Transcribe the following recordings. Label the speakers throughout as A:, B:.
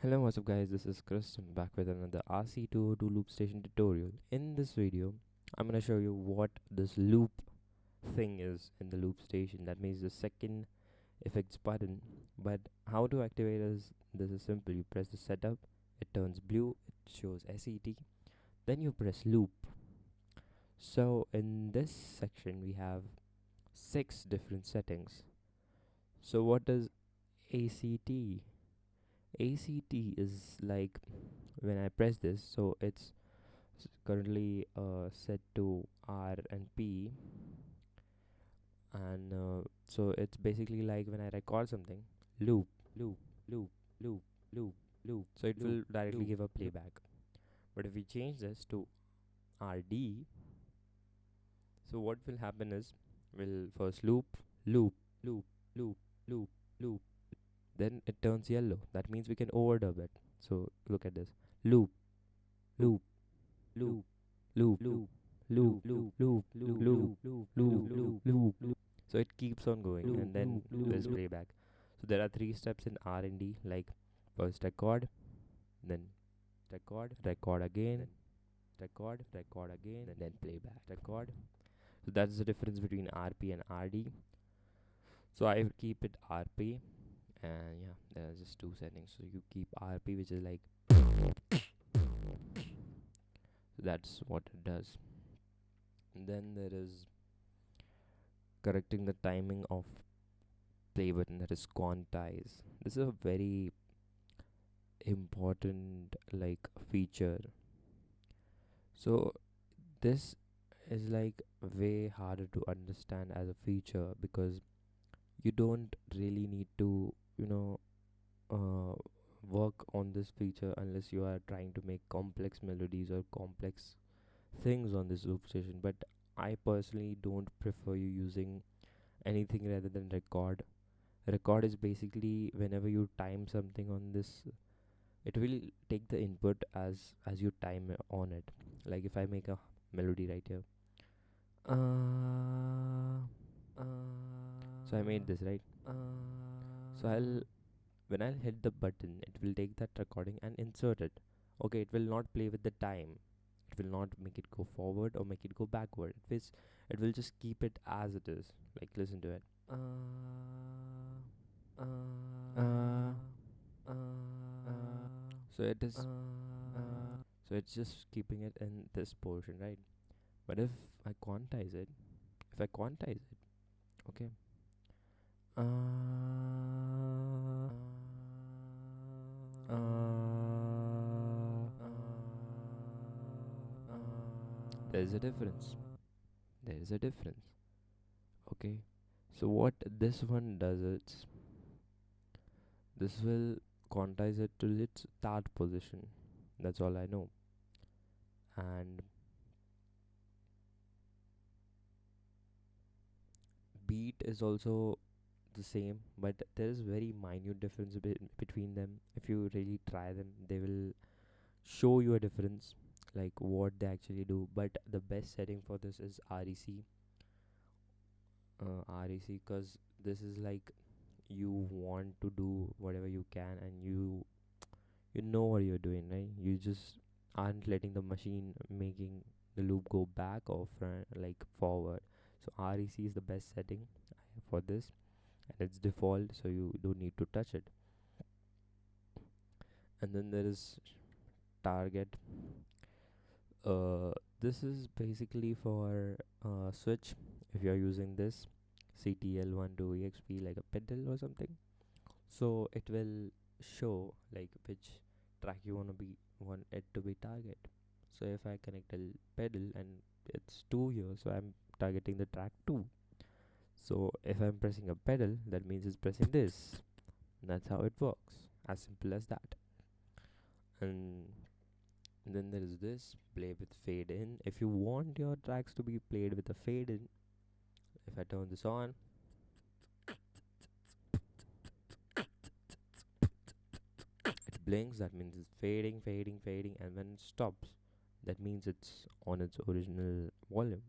A: Hello, what's up guys, this is Krystum back with another RC-202 Loopstation tutorial. In this video, I'm going to show you what this loop thing is in the Loopstation. That means the second effects button. But how to activate this is simple. You press the setup, it turns blue, it shows SET, then you press loop. So in this section we have 6 different settings. So what does ACT? ACT is like when I press this, so it's currently set to R and P, and so it's basically like when I record something, loop, loop, loop, loop, loop, loop. So it will directly give a playback. But if we change this to RD, so what will happen is we'll first loop, loop, loop, loop, loop, loop. Then it turns yellow. That means we can overdub it. So look at this: loop, loop, loop, loop, loop, loop, loop, loop, loop, loop, loop, loop, loop. So it keeps on going, and then there's playback. So there are 3 steps in R&D, like first record, then record again, record again, and then playback, record. So that's the difference between RP and RD. So I keep it RP, and yeah, there's just 2 settings. So you keep RP, which is like that's what it does. And then there is correcting the timing of play button, that is quantize. This is a very important like feature. So this is like way harder to understand as a feature because you don't really need to uh, work on this feature unless you are trying to make complex melodies or complex things on this loop station. But I personally don't prefer you using anything rather than record. Record is basically whenever you time something on this, it will take the input as you time on it. Like if I make a melody right here, uh, so I made this right. So I'll when I'll hit the button, it will take that recording and insert it. Okay, it will not play with the time. It will not make it go forward or make it go backward. It will just keep it as it is. Like listen to it. Uh, so it is. So it's just keeping it in this portion, right? But I quantize it, if I quantize it, okay. There's a difference. There is a difference. Okay. So what this one does is this will quantize it to its start position. That's all I know. And beat is also the same, but there is very minute difference between them. If you really try them, they will show you a difference, like what they actually do. But the best setting for this is REC, because this is like you want to do whatever you can, and you know what you're doing, right? You just aren't letting the machine making the loop go back or front, like forward. So REC is the best setting for this, and it's default, so you don't need to touch it. And then there is target. This is basically for switch. If you are using this CTL12EXP like a pedal or something, so it will show like which track you want it to be target. So if I connect a pedal and it's 2 here, so I'm targeting the track 2. So if I'm pressing a pedal, that means it's pressing this. That's how it works, as simple as that. And then there is this play with fade in. If you want your tracks to be played with a fade in, if I turn this on, it blinks. That means it's fading, fading, fading, and when it stops, that means it's on its original volume.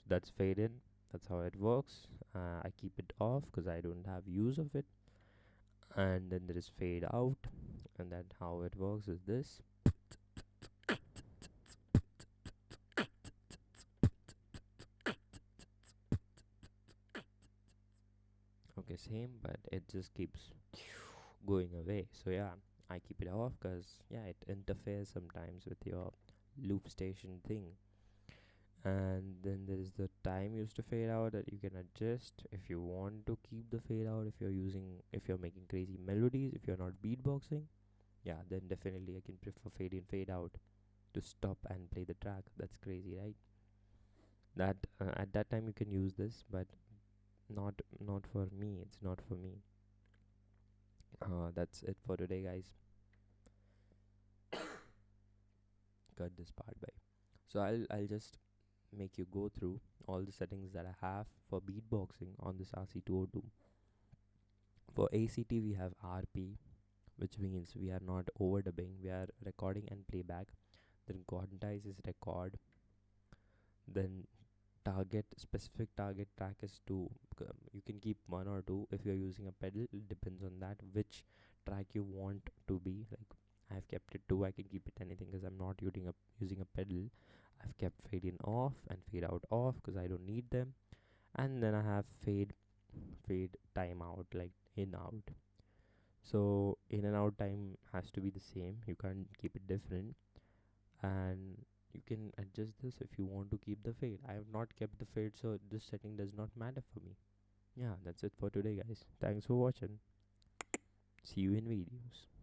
A: So that's fade in. That's how it works. I keep it off because I don't have use of it. And then there is fade out. And that how it works is this. Okay, same, but it just keeps going away. So yeah, I keep it off because yeah, it interferes sometimes with your loop station thing. And then there is the time used to fade out that you can adjust if you want to keep the fade out. If you're making crazy melodies, if you're not beatboxing, yeah, then definitely I can prefer fade in, fade out to stop and play the track. That's crazy, right? That at that time you can use this, but not for me. It's not for me. That's it for today, guys. Cut this part by. So I'll just make you go through all the settings that I have for beatboxing on this RC-202. For ACT we have RP, which means we are not overdubbing, we are recording and playback. Then quantize is record. Then target, specific target track is two. You can keep one or two if you're using a pedal. It depends on that which track you want to be. Like I've kept it two. I can keep it anything because I'm not using a pedal. I've kept fade in off and fade out off because I don't need them. And then I have fade time out, like in out. So in and out time has to be the same. You can't keep it different. And you can adjust this if you want to keep the fade. I have not kept the fade, so this setting does not matter for me. Yeah, that's it for today, guys. Thanks for watching. See you in videos.